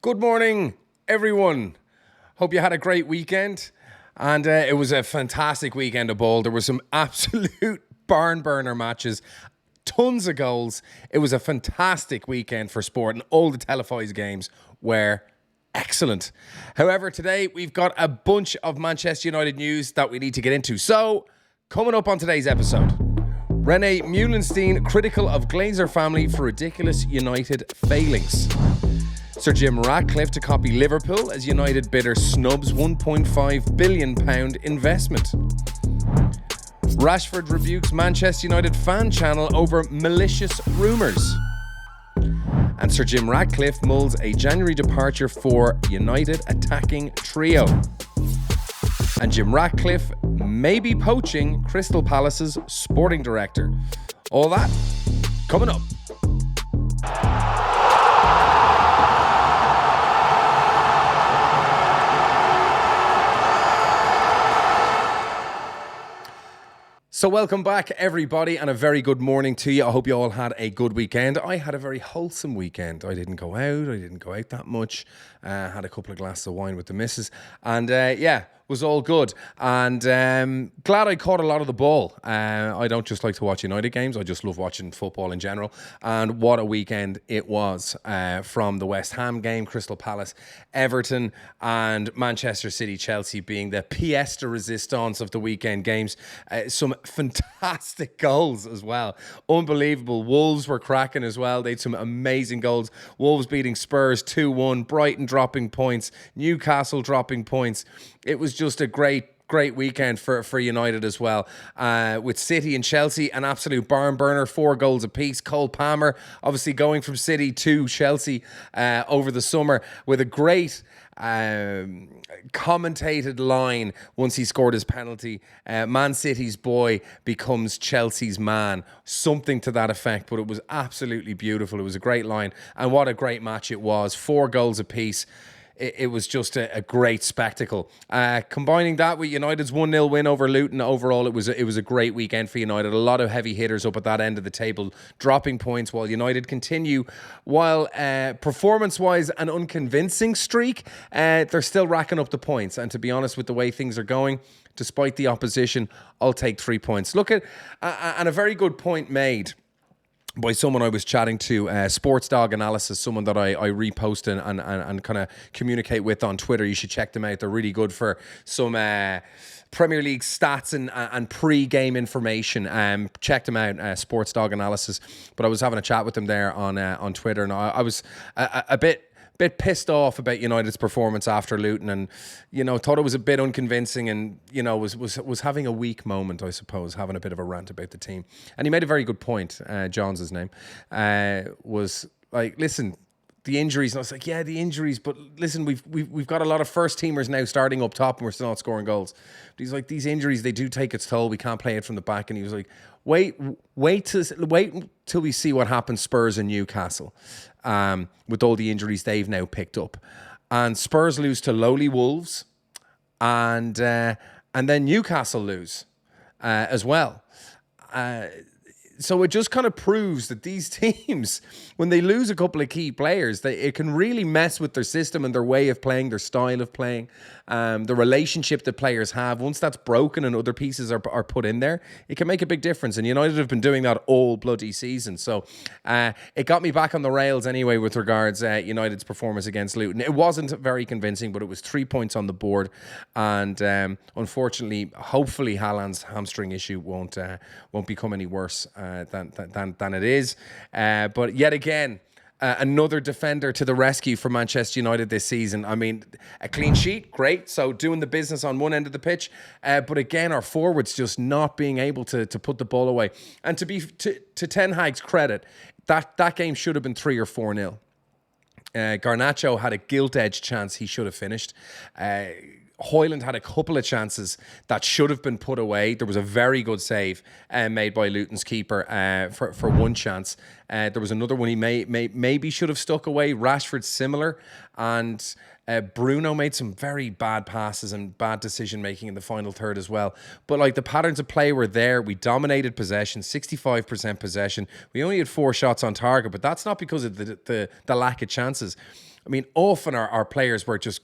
Good morning, everyone. Hope you had a great weekend. And it was a fantastic weekend of ball. There were some absolute barn burner matches, tons of goals. It was a fantastic weekend for sport, and all the televised games were excellent. However, today we've got a bunch of Manchester United news that we need to get into. So, coming up on today's episode, Rene Meulenstein critical of Glazer Family for ridiculous United failings. Sir Jim Ratcliffe to copy Liverpool as United bidder snubs £1.5 billion investment. Rashford rebukes Manchester United fan channel over malicious rumours. And Sir Jim Ratcliffe mulls a January departure for United attacking trio. And Jim Ratcliffe may be poaching Crystal Palace's sporting director. All that coming up. So welcome back, everybody, and a very good morning to you. I hope you all had a good weekend. I had a very wholesome weekend. I didn't go out that much. Had a couple of glasses of wine with the missus. And was all good. And glad I caught a lot of the ball. I don't just like to watch United games. I just love watching football in general. And what a weekend it was, from the West Ham game, Crystal Palace, Everton, and Manchester City, Chelsea being the pièce de résistance of the weekend games. Some fantastic goals as well. Unbelievable. Wolves were cracking as well. They had some amazing goals. Wolves beating Spurs 2-1. Brighton dropping points. Newcastle dropping points. It was just a great weekend for United as well. With City and Chelsea, an absolute barn burner, 4 goals apiece. Cole Palmer, obviously going from City to Chelsea over the summer with a great commentated line once he scored his penalty. Man City's boy becomes Chelsea's man. Something to that effect, but it was absolutely beautiful. It was a great line, and what a great match it was. 4 goals apiece. It was just a great spectacle. Combining that with United's 1-0 win over Luton, overall it was a great weekend for United. A lot of heavy hitters up at that end of the table, dropping points while United continue. While performance-wise an unconvincing streak, they're still racking up the points. And to be honest, with the way things are going, despite the opposition, I'll take 3 points. Look at, and a very good point made by someone I was chatting to, Sports Dog Analysis, someone that I repost and kind of communicate with on Twitter. You should check them out. They're really good for some Premier League stats and pre-game information. Check them out, Sports Dog Analysis. But I was having a chat with them there on Twitter, and I was a bit pissed off about United's performance after Luton, and thought it was a bit unconvincing, and was having a weak moment, I suppose, having a bit of a rant about the team. And he made a very good point. John's his name. Was like, listen, the injuries, and I was like, yeah, the injuries, but listen, we've got a lot of first teamers now starting up top, and we're still not scoring goals. But he's like, these injuries, they do take its toll. We can't play it from the back. And he was like, wait till we see what happens Spurs and Newcastle, with all the injuries they've now picked up. And Spurs lose to lowly Wolves, and then Newcastle lose as well. So it just kind of proves that these teams, when they lose a couple of key players, it can really mess with their system and their way of playing, their style of playing, the relationship that players have. Once that's broken and other pieces are put in there, it can make a big difference. And United have been doing that all bloody season. So it got me back on the rails anyway with regards United's performance against Luton. It wasn't very convincing, but it was 3 points on the board. And unfortunately, hopefully Haaland's hamstring issue won't become any worse than it is. But yet again, another defender to the rescue for Manchester United this season. I mean, a clean sheet, great. So doing the business on one end of the pitch. But again, our forwards just not being able to put the ball away. And to Ten Hag's credit, that game should have been 3 or 4-0. Garnacho had a gilt-edged chance he should have finished. Hoyland had a couple of chances that should have been put away. There was a very good save made by Luton's keeper for one chance. There was another one he maybe should have stuck away. Rashford similar. And Bruno made some very bad passes and bad decision-making in the final third as well. But like the patterns of play were there. We dominated possession, 65% possession. We only had 4 shots on target, but that's not because of the lack of chances. I mean, often our players were just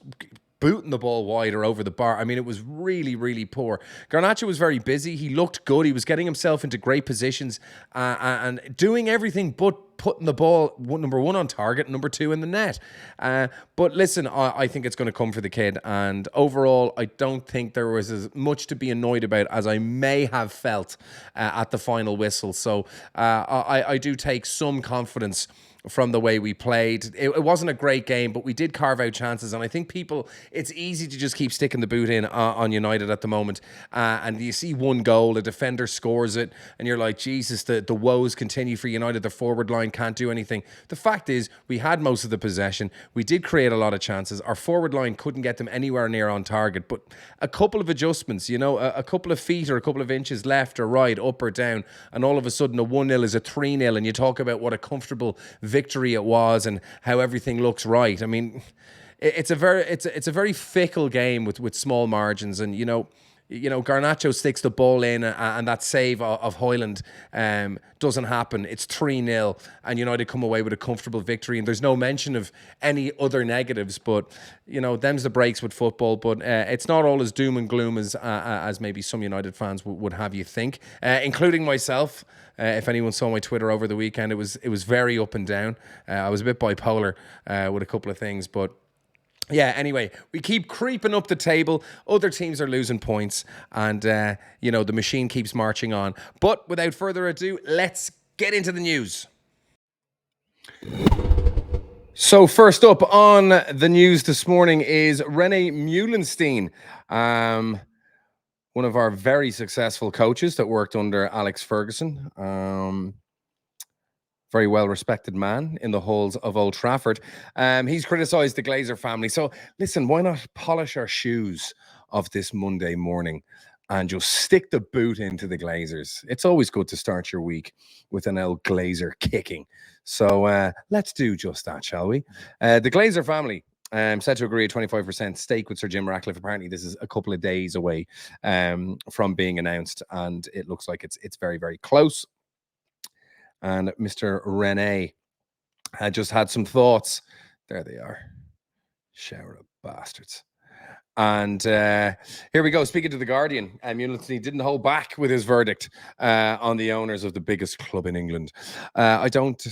booting the ball wide or over the bar. I mean, it was really, really poor. Garnacho was very busy. He looked good. He was getting himself into great positions and doing everything but putting the ball, number one, on target, number two, in the net. But listen, I think it's going to come for the kid. And overall, I don't think there was as much to be annoyed about as I may have felt at the final whistle. So I do take some confidence from the way we played. It wasn't a great game, but we did carve out chances. And I think it's easy to just keep sticking the boot in on United at the moment. And you see one goal, a defender scores it, and you're like, Jesus, the woes continue for United. The forward line can't do anything. The fact is, we had most of the possession. We did create a lot of chances. Our forward line couldn't get them anywhere near on target. But a couple of adjustments, a couple of feet or a couple of inches left or right, up or down, and all of a sudden a 1-0 is a 3-0, and you talk about what a comfortable victory it was and how everything looks right. I mean, it's a very fickle game with small margins, and Garnacho sticks the ball in, and that save of Højlund doesn't happen. It's 3-0, and United come away with a comfortable victory, and there's no mention of any other negatives, but them's the breaks with football. But it's not all as doom and gloom as maybe some United fans would have you think, including myself. If anyone saw my Twitter over the weekend, it was very up and down. I was a bit bipolar with a couple of things, but yeah, anyway, we keep creeping up the table. Other teams are losing points, and the machine keeps marching on. But without further ado, let's get into the news. So first up on the news this morning is René Meulenstein, one of our very successful coaches that worked under Alex Ferguson. Very well-respected man in the halls of Old Trafford. He's criticised the Glazer family. So listen, why not polish our shoes of this Monday morning and just stick the boot into the Glazers? It's always good to start your week with an old Glazer kicking. So let's do just that, shall we? The Glazer family set to agree a 25% stake with Sir Jim Ratcliffe. Apparently, this is a couple of days away from being announced, and it looks like it's very, very close. And Mr. René had just had some thoughts. There they are. Shower of bastards. And here we go. Speaking to The Guardian, Meulenstein didn't hold back with his verdict on the owners of the biggest club in England. I doubt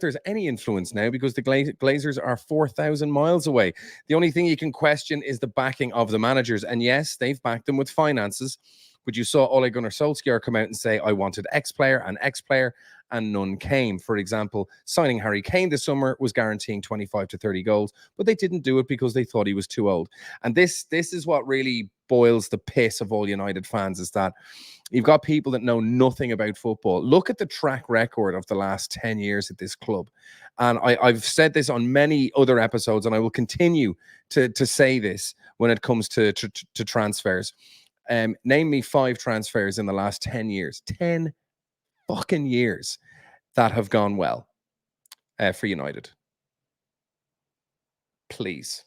there's any influence now because the Glazers are 4,000 miles away. The only thing you can question is the backing of the managers. And yes, they've backed them with finances. But you saw Ole Gunnar Solskjaer come out and say, I wanted X player, and none came. For example, signing Harry Kane this summer was guaranteeing 25 to 30 goals, but they didn't do it because they thought he was too old. And this is what really boils the piss of all United fans, is that you've got people that know nothing about football. Look at the track record of the last 10 years at this club. And I've said this on many other episodes, and I will continue to say this when it comes to transfers. Name me 5 transfers in the last 10 years. 10 fucking years that have gone well for United. Please.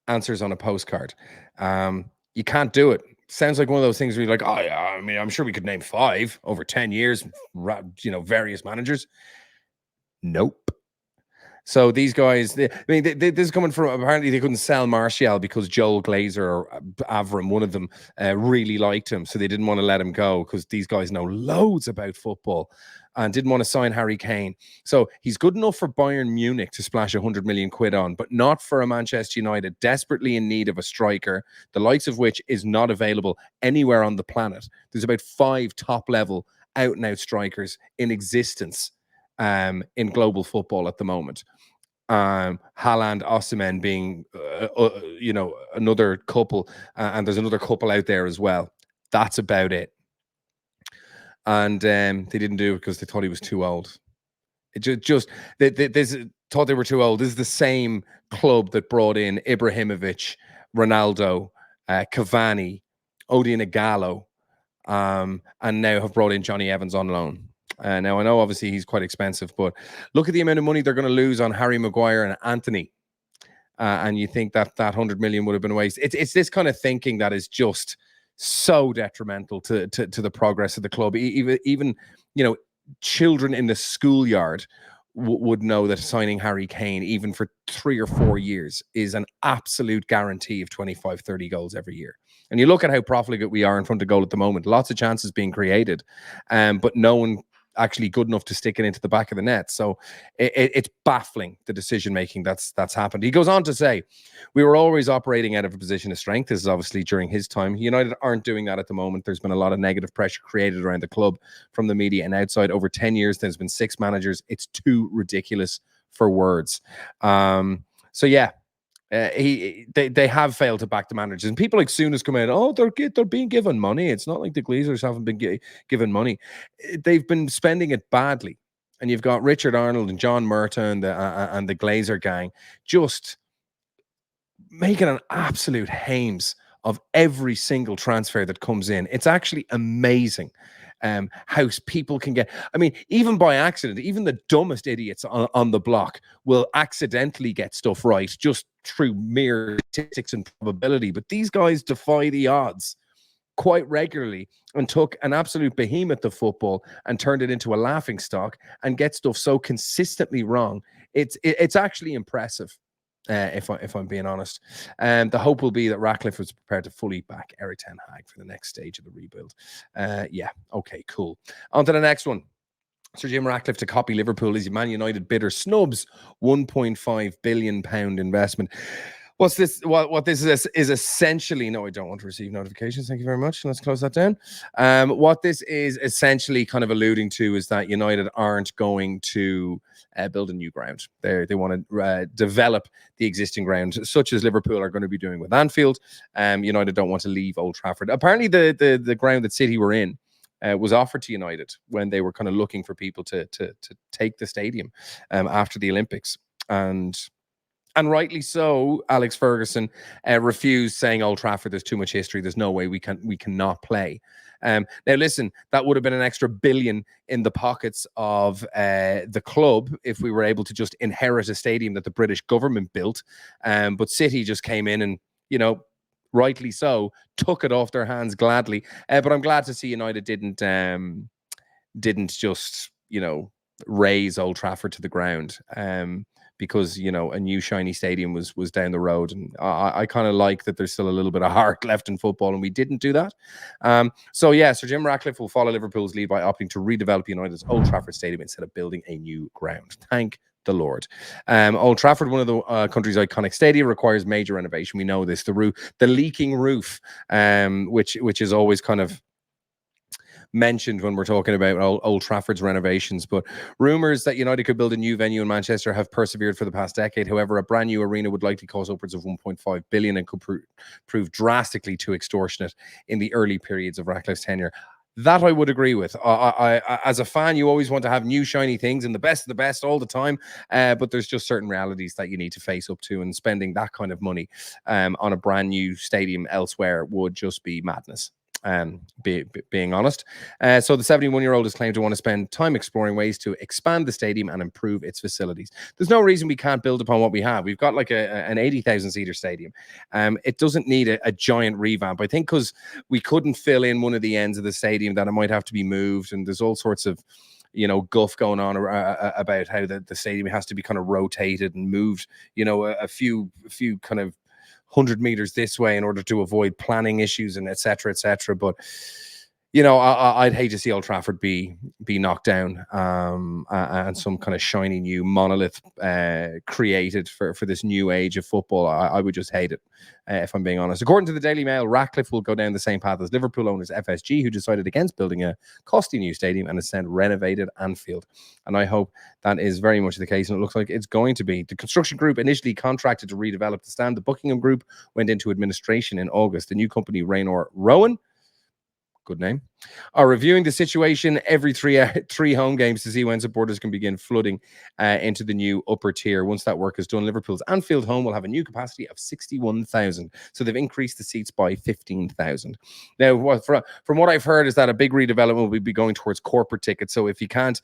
Answers on a postcard. You can't do it. Sounds like one of those things where you're like, oh yeah, I mean, I'm sure we could name 5 over 10 years, various managers. Nope. So these guys, this is coming from, apparently they couldn't sell Martial because Joel Glazer or Avram, one of them, really liked him. So they didn't want to let him go because these guys know loads about football and didn't want to sign Harry Kane. So he's good enough for Bayern Munich to splash 100 million quid on, but not for a Manchester United desperately in need of a striker, the likes of which is not available anywhere on the planet. There's about 5 top-level out-and-out strikers in existence in global football at the moment. Haaland, Osimhen being, another couple, and there's another couple out there as well. That's about it. And they didn't do it because they thought he was too old. They thought they were too old. This is the same club that brought in Ibrahimovic, Ronaldo, Cavani, Odion Ighalo, and now have brought in Johnny Evans on loan. Now, I know obviously he's quite expensive, but look at the amount of money they're going to lose on Harry Maguire and Anthony. And you think that 100 million would have been a waste. It's this kind of thinking that is just so detrimental to the progress of the club. Even children in the schoolyard would know that signing Harry Kane, even for 3 or 4 years, is an absolute guarantee of 25, 30 goals every year. And you look at how profligate we are in front of goal at the moment. Lots of chances being created, but no one actually good enough to stick it into the back of the net. So it's baffling, the decision making that's happened. He goes on to say, we were always operating out of a position of strength. This is obviously during his time. United aren't doing that at the moment. There's been a lot of negative pressure created around the club from the media and outside. Over 10 years, there's been 6 managers. It's too ridiculous for words. So yeah, they have failed to back the managers, and people like Souness come out. Oh, they're being given money. It's not like the Glazers haven't been given money. They've been spending it badly, and you've got Richard Arnold and John Murta and the Glazer gang just making an absolute hames of every single transfer that comes in. It's actually amazing how people can get, I mean, even by accident, even the dumbest idiots on the block will accidentally get stuff right just through mere statistics and probability. But these guys defy the odds quite regularly and took an absolute behemoth of football and turned it into a laughing stock and get stuff so consistently wrong. It's actually impressive. If I'm being honest, the hope will be that Ratcliffe was prepared to fully back Eric Ten Hag for the next stage of the rebuild. Yeah, okay, cool. On to the next one. Sir Jim Ratcliffe to copy Liverpool as Man United bidder snubs £1.5 billion investment. What's this? What this is essentially? No, I don't want to receive notifications. Thank you very much. Let's close that down. What this is essentially kind of alluding to is that United aren't going to build a new ground. They want to develop the existing ground, such as Liverpool are going to be doing with Anfield. United don't want to leave Old Trafford. Apparently, the ground that City were in was offered to United when they were kind of looking for people to take the stadium after the Olympics, and rightly so. Alex Ferguson refused, saying Old Trafford, there's too much history. There's no way we cannot play. Now, listen, that would have been an extra billion in the pockets of the club if we were able to just inherit a stadium that the British government built. But City just came in and, rightly so, took it off their hands gladly. But I'm glad to see United didn't just, raise Old Trafford to the ground. Because a new shiny stadium was down the road, and I kind of like that there's still a little bit of heart left in football, and we didn't do that. So yeah, Sir Jim Ratcliffe will follow Liverpool's lead by opting to redevelop United's Old Trafford Stadium instead of building a new ground. Thank the Lord. Old Trafford, one of the country's iconic stadia, requires major renovation. We know this. The leaking roof, which is always kind of mentioned when we're talking about Old Trafford's renovations. But rumours that United could build a new venue in Manchester have persevered for the past decade. However, a brand new arena would likely cost upwards of 1.5 billion and could prove drastically too extortionate in the early periods of Ratcliffe's tenure. That I would agree with. I as a fan, you always want to have new shiny things and the best of the best all the time. But there's just certain realities that you need to face up to, and spending that kind of money on a brand new stadium elsewhere would just be madness. Being honest. So the 71-year-old has claimed to want to spend time exploring ways to expand the stadium and improve its facilities. There's no reason we can't build upon what we have. We've got like an 80,000-seater stadium. It doesn't need a giant revamp. I think because we couldn't fill in one of the ends of the stadium, that it might have to be moved, and there's all sorts of guff going on about how the stadium has to be kind of rotated and moved, a few kind of 100 meters this way in order to avoid planning issues and etc. But I'd hate to see Old Trafford be knocked down and some kind of shiny new monolith created for this new age of football. I would just hate it, if I'm being honest. According to the Daily Mail, Ratcliffe will go down the same path as Liverpool owners FSG, who decided against building a costly new stadium and instead renovated Anfield. And I hope that is very much the case, and it looks like it's going to be. The construction group initially contracted to redevelop the stand. The Buckingham Group went into administration in August. The new company, Raynor Rowan, good name, are reviewing the situation every three home games to see when supporters can begin flooding into the new upper tier. Once that work is done, Liverpool's Anfield home will have a new capacity of 61,000. So they've increased the seats by 15,000. Now, from what I've heard is that a big redevelopment will be going towards corporate tickets. So if you can't,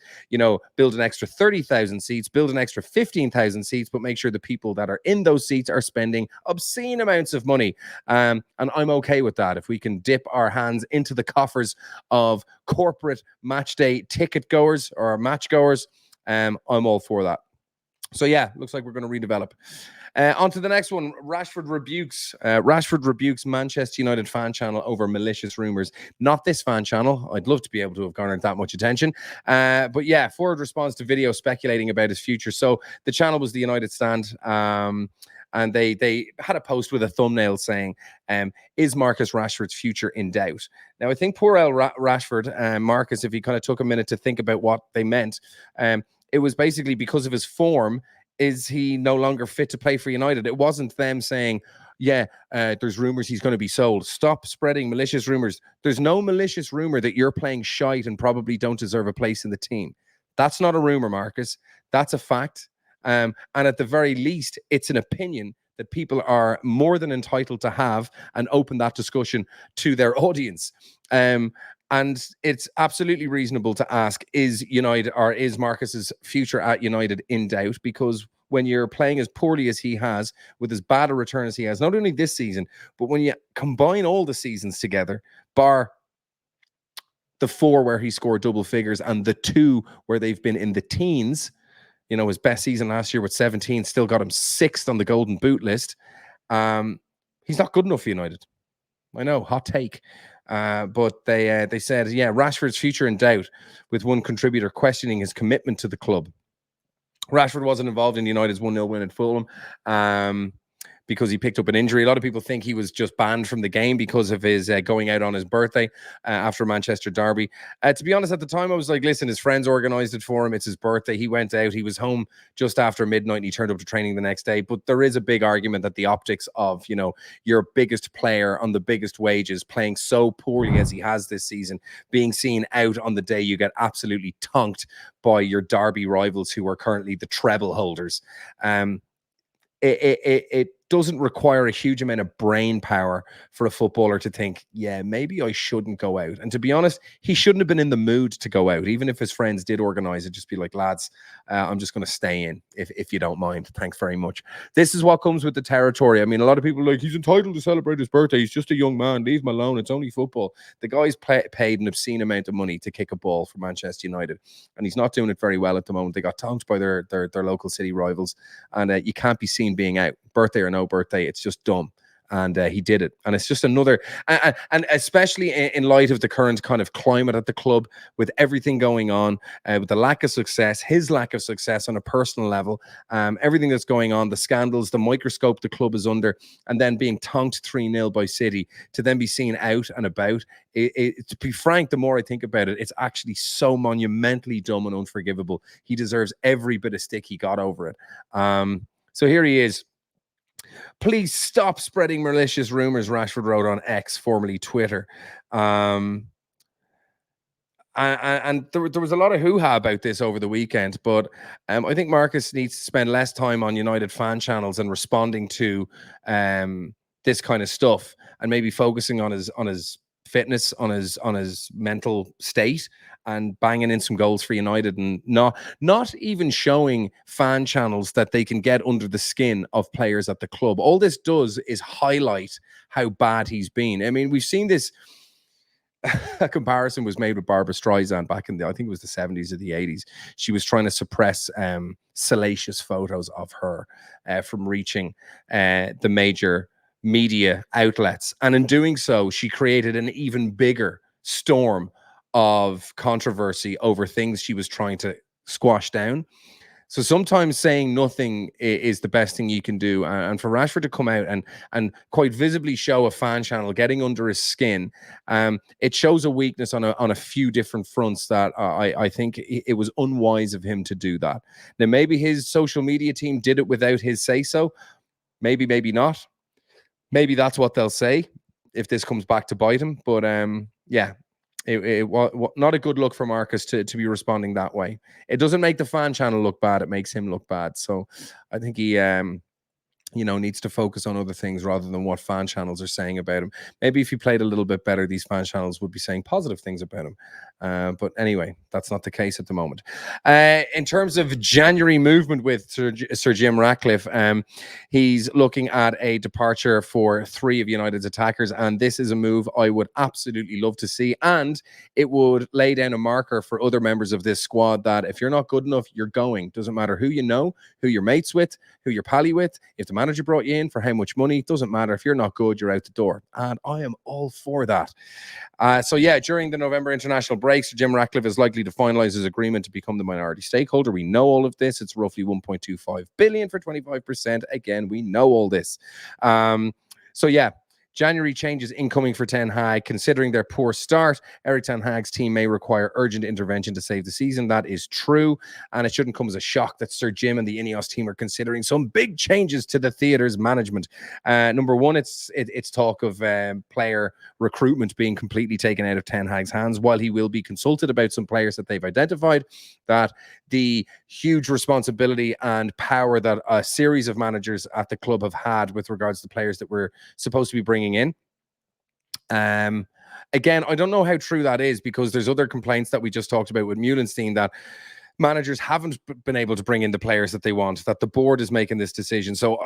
build an extra 30,000 seats, build an extra 15,000 seats, but make sure the people that are in those seats are spending obscene amounts of money. And I'm okay with that. If we can dip our hands into the coffers of corporate match day ticket goers or match goers, I'm all for that. So yeah, looks like we're going to redevelop. On to the next one. Rashford rebukes Manchester United fan channel over malicious rumours. Not this fan channel. I'd love to be able to have garnered that much attention. But yeah, Ford responds to video speculating about his future. So the channel was the United Stand. And they had a post with a thumbnail saying, is Marcus Rashford's future in doubt? Now, I think poor Rashford, Marcus, if he kind of took a minute to think about what they meant, it was basically because of his form, is he no longer fit to play for United? It wasn't them saying, yeah, there's rumors he's going to be sold. Stop spreading malicious rumors. There's no malicious rumor that you're playing shite and probably don't deserve a place in the team. That's not a rumor, Marcus. That's a fact. And at the very least, it's an opinion that people are more than entitled to have and open that discussion to their audience. And it's absolutely reasonable to ask, is United or is Marcus's future at United in doubt? Because when you're playing as poorly as he has, with as bad a return as he has, not only this season, but when you combine all the seasons together, bar the 4 where he scored double figures and the 2 where they've been in the teens, his best season last year with 17 still got him 6th on the Golden Boot list. He's not good enough for United. I know, hot take. But they said, yeah, Rashford's future in doubt, with one contributor questioning his commitment to the club. Rashford wasn't involved in United's 1-0 win at Fulham because he picked up an injury. A lot of people think he was just banned from the game because of his going out on his birthday after Manchester derby. To be honest, at the time, I was like, listen, his friends organised it for him. It's his birthday. He went out. He was home just after midnight and he turned up to training the next day. But there is a big argument that the optics of, your biggest player on the biggest wages playing so poorly as he has this season, being seen out on the day you get absolutely tonked by your derby rivals who are currently the treble holders. It doesn't require a huge amount of brain power for a footballer to think, yeah, maybe I shouldn't go out. And to be honest, he shouldn't have been in the mood to go out. Even if his friends did organize it, just be like, lads, I'm just going to stay in if you don't mind. Thanks very much. This is what comes with the territory. I mean, a lot of people are like, he's entitled to celebrate his birthday. He's just a young man. Leave him alone. It's only football. The guy's paid an obscene amount of money to kick a ball for Manchester United. And he's not doing it very well at the moment. They got tonked by their local city rivals. And you can't be seen being out. Birthday or no birthday, it's just dumb. And he did it. And it's just another, and especially in light of the current kind of climate at the club, with everything going on, with the lack of success, his lack of success on a personal level, everything that's going on, the scandals, the microscope the club is under, and then being tonked 3-0 by City, to then be seen out and about. To be frank, the more I think about it, it's actually so monumentally dumb and unforgivable. He deserves every bit of stick he got over it. So here he is. Please stop spreading malicious rumors, Rashford wrote on X, formerly Twitter. And there was a lot of hoo-ha about this over the weekend, but I think Marcus needs to spend less time on United fan channels and responding to this kind of stuff, and maybe focusing on his fitness, on his mental state, and banging in some goals for United, and not even showing fan channels that they can get under the skin of players at the club. All this does is highlight how bad he's been. I mean, we've seen this. A comparison was made with Barbara Streisand back in I think it was the 70s or the 80s. She was trying to suppress salacious photos of her from reaching the major media outlets. And in doing so, she created an even bigger storm of controversy over things she was trying to squash down. So sometimes saying nothing is the best thing you can do. And for Rashford to come out and quite visibly show a fan channel getting under his skin, it shows a weakness on a few different fronts that I think it was unwise of him to do that. Now, maybe his social media team did it without his say-so. Maybe not. Maybe that's what they'll say if this comes back to bite him. But yeah. It was not a good look for Marcus to be responding that way. It doesn't make the fan channel look bad. It makes him look bad. So I think he needs to focus on other things rather than what fan channels are saying about him. Maybe if he played a little bit better, these fan channels would be saying positive things about him. But anyway, that's not the case at the moment. In terms of January movement with Sir Jim Ratcliffe, he's looking at a departure for 3 of United's attackers, and this is a move I would absolutely love to see, and it would lay down a marker for other members of this squad that if you're not good enough, you're going. Doesn't matter who you know, who you're mates with, who you're pally with. If the manager brought you in for how much money, doesn't matter. If you're not good, you're out the door. And I am all for that. So yeah, during the November international break, Sir Jim Ratcliffe is likely to finalise his agreement to become the minority stakeholder. We know all of this. It's roughly 1.25 billion for 25%. Again, we know all this. So yeah, January changes incoming for Ten Hag. Considering their poor start, Eric Ten Hag's team may require urgent intervention to save the season. That is true, and it shouldn't come as a shock that Sir Jim and the Ineos team are considering some big changes to the theatre's management. Number one, it's talk of player recruitment being completely taken out of Ten Hag's hands. While he will be consulted about some players that they've identified, that the huge responsibility and power that a series of managers at the club have had with regards to players that we're supposed to be bringing in. Again, I don't know how true that is, because there's other complaints that we just talked about with Muhlenstein that managers haven't been able to bring in the players that they want, that the board is making this decision. So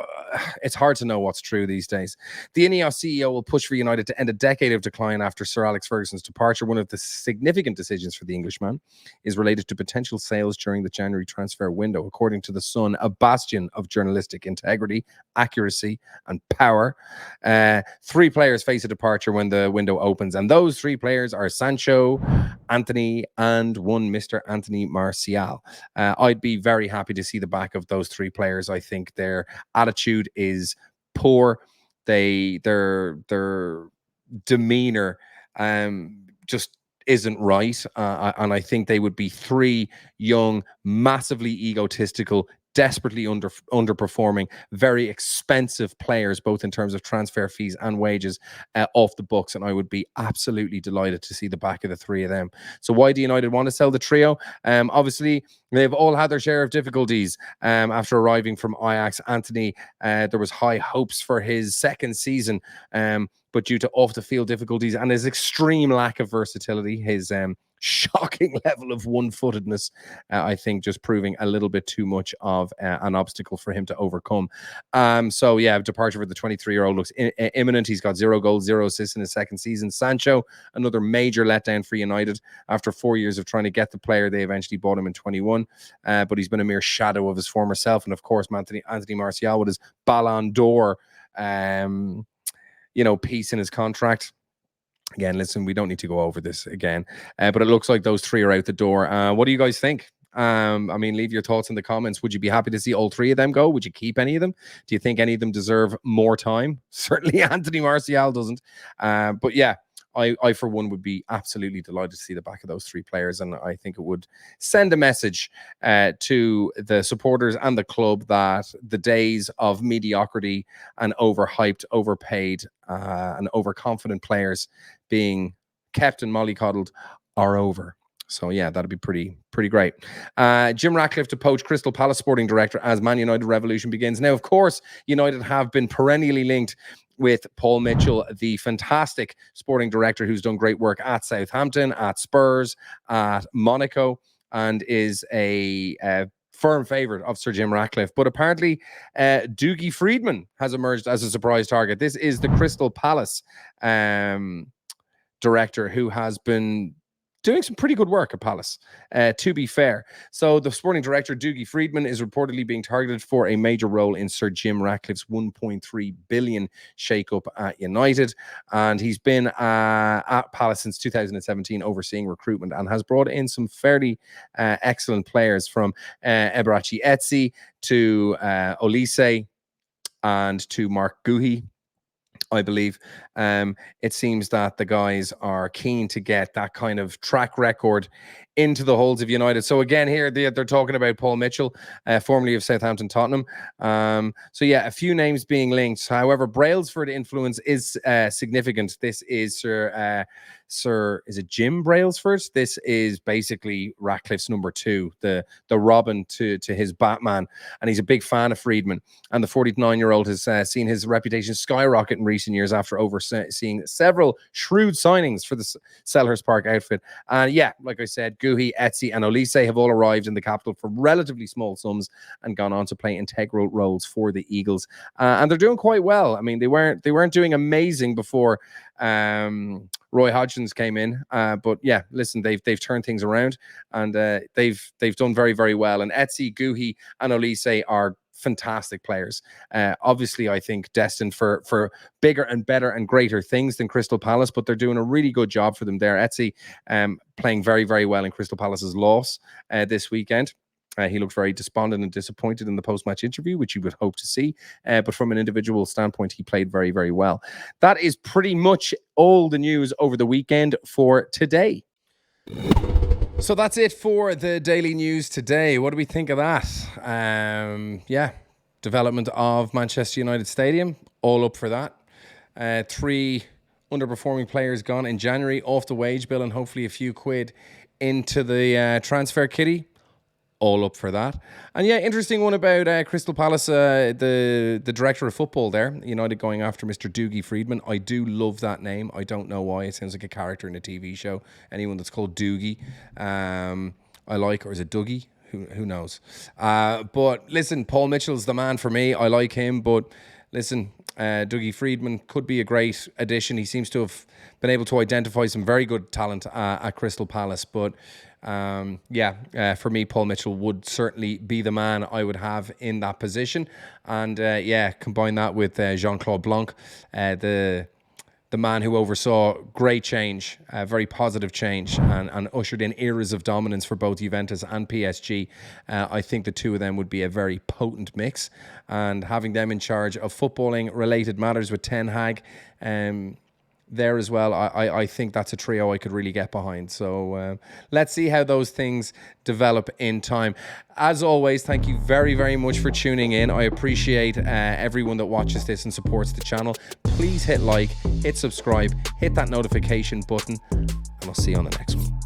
it's hard to know what's true these days. The Ineos CEO will push for United to end a decade of decline after Sir Alex Ferguson's departure. One of the significant decisions for the Englishman is related to potential sales during the January transfer window. According to The Sun, a bastion of journalistic integrity, accuracy, and power, 3 players face a departure when the window opens. And those 3 players are Sancho, Anthony, and one Mr. Anthony Martial. I'd be very happy to see the back of those 3 players. I think their attitude is poor. Their demeanor just isn't right, and I think they would be 3 young, massively egotistical, desperately underperforming, very expensive players, both in terms of transfer fees and wages, off the books. And I would be absolutely delighted to see the back of the 3 of them. So why do United want to sell the trio? Obviously, they've all had their share of difficulties after arriving from Ajax. Anthony, there was high hopes for his second season, but due to off-the-field difficulties and his extreme lack of versatility, his shocking level of one-footedness, I think just proving a little bit too much of an obstacle for him to overcome. So yeah, departure for the 23-year-old looks imminent. He's got 0 goals, 0 assists in his second season. Sancho, another major letdown for United after 4 years of trying to get the player. They eventually bought him in 21, but he's been a mere shadow of his former self. And of course, Anthony Martial with his Ballon d'Or piece in his contract. Again, listen, we don't need to go over this again, but it looks like those 3 are out the door. What do you guys think? Leave your thoughts in the comments. Would you be happy to see all 3 of them go? Would you keep any of them? Do you think any of them deserve more time? Certainly Anthony Martial doesn't. But yeah, I for one would be absolutely delighted to see the back of those 3 players, and I think it would send a message to the supporters and the club that the days of mediocrity and overhyped, overpaid, and overconfident players being kept and mollycoddled are over. So yeah, that'd be pretty great. Jim Ratcliffe to poach Crystal Palace sporting director as Man United revolution begins. Now, of course, United have been perennially linked with Paul Mitchell, the fantastic sporting director who's done great work at Southampton, at Spurs, at Monaco, and is a firm favourite of Sir Jim Ratcliffe. But apparently, Dougie Freedman has emerged as a surprise target. This is the Crystal Palace director who has been doing some pretty good work at Palace, to be fair. So the sporting director, Dougie Freedman, is reportedly being targeted for a major role in Sir Jim Ratcliffe's 1.3 billion shake-up at United. And he's been at Palace since 2017, overseeing recruitment, and has brought in some fairly excellent players, from Eberechi Eze to Olise and to Mark Guhi, I believe. It seems that the guys are keen to get that kind of track record into the holds of United. So again, here they're talking about Paul Mitchell, formerly of Southampton, Tottenham. So yeah, a few names being linked. However, Brailsford influence is significant. This is Sir is it Jim Brailsford? This is basically Ratcliffe's number 2, the Robin to his Batman, and he's a big fan of Friedman. And the 49-year-old has seen his reputation skyrocket in recent years after overseeing several shrewd signings for the Selhurst Park outfit. And yeah, like I said, Guhi, Etsy, and Olise have all arrived in the capital for relatively small sums and gone on to play integral roles for the Eagles. And they're doing quite well. I mean, they weren't doing amazing before Roy Hodgins came in, but yeah, listen, they've turned things around, and they've done very, very well. And Etsy, Guhi, and Olise are fantastic players. Obviously, I think destined for bigger and better and greater things than Crystal Palace, but they're doing a really good job for them there. Etsy playing very, very well in Crystal Palace's loss this weekend. He looked very despondent and disappointed in the post-match interview, which you would hope to see. But from an individual standpoint, he played very, very well. That is pretty much all the news over the weekend for today. So that's it for the daily news today. What do we think of that? Yeah, development of Manchester United Stadium, all up for that. 3 underperforming players gone in January, off the wage bill, and hopefully a few quid into the transfer kitty. All up for that. And yeah, interesting one about Crystal Palace, the director of football there, United going after Mr. Doogie Friedman. I do love that name. I don't know why. It sounds like a character in a TV show. Anyone that's called Doogie, I like, or is it Dougie? Who knows? But listen, Paul Mitchell's the man for me. I like him, but listen, Dougie Friedman could be a great addition. He seems to have been able to identify some very good talent at Crystal Palace, but for me, Paul Mitchell would certainly be the man I would have in that position. And combine that with Jean-Claude Blanc, the man who oversaw great change, very positive change, and ushered in eras of dominance for both Juventus and PSG. I think the two of them would be a very potent mix. And having them in charge of footballing-related matters with Ten Hag, there as well, I think that's a trio I could really get behind. So let's see how those things develop in time. As always, thank you very, very much for tuning in. I appreciate everyone that watches this and supports the channel. Please hit like, hit subscribe, hit that notification button, and I'll see you on the next one.